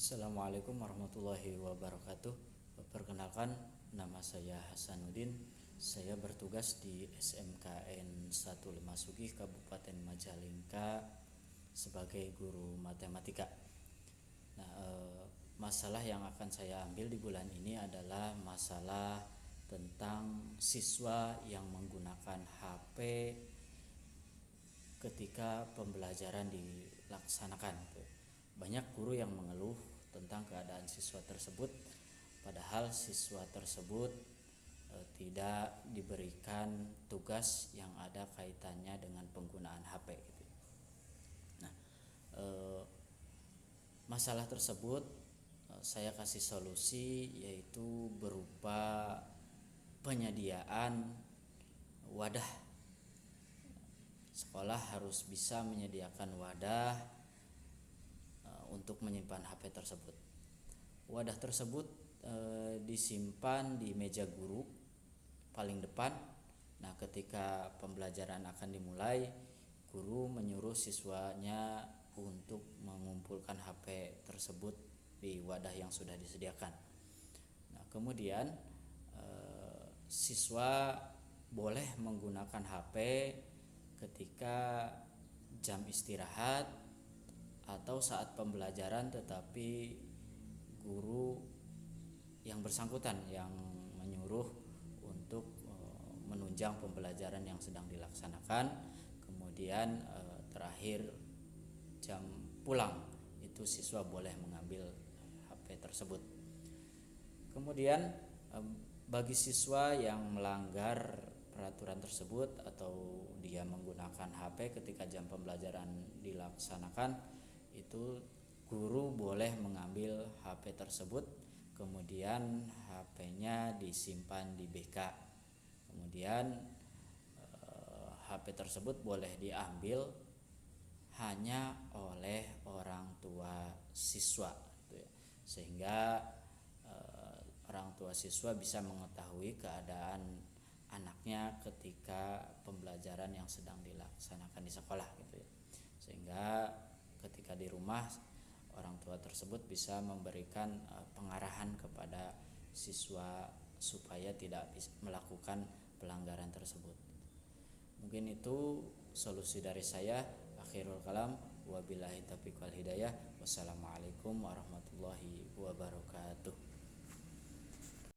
Assalamualaikum warahmatullahi wabarakatuh. Perkenalkan, nama saya Hasanuddin. Saya bertugas di SMKN 1 Lemasuki, Kabupaten Majalengka sebagai guru matematika. Nah, masalah yang akan saya ambil di bulan ini adalah masalah tentang siswa yang menggunakan HP ketika pembelajaran dilaksanakan. Banyak guru yang mengeluh tentang keadaan siswa tersebut, padahal siswa tersebut tidak diberikan tugas yang ada kaitannya dengan penggunaan HP gitu. Nah, masalah tersebut saya kasih solusi, yaitu berupa penyediaan wadah. Sekolah harus bisa menyediakan wadah untuk menyimpan HP tersebut. Wadah tersebut disimpan di meja guru paling depan. Nah, ketika pembelajaran akan dimulai, guru menyuruh siswanya untuk mengumpulkan HP tersebut di wadah yang sudah disediakan. Nah, kemudian siswa boleh menggunakan HP ketika jam istirahat atau saat pembelajaran, tetapi guru yang bersangkutan yang menyuruh untuk menunjang pembelajaran yang sedang dilaksanakan. Kemudian terakhir jam pulang itu siswa boleh mengambil HP tersebut. Kemudian bagi siswa yang melanggar peraturan tersebut atau dia menggunakan HP ketika jam pembelajaran dilaksanakan, itu guru boleh mengambil HP tersebut, kemudian HP-nya disimpan di BK. Kemudian HP tersebut boleh diambil hanya oleh orang tua siswa, sehingga orang tua siswa bisa mengetahui keadaan anaknya ketika pembelajaran yang sedang dilaksanakan di sekolah gitu ya. Sehingga ketika di rumah orang tua tersebut bisa memberikan pengarahan kepada siswa supaya tidak melakukan pelanggaran tersebut. Mungkin itu solusi dari saya. Akhirul kalam, wabillahi taufiq wal hidayah. Wassalamualaikum warahmatullahi wabarakatuh.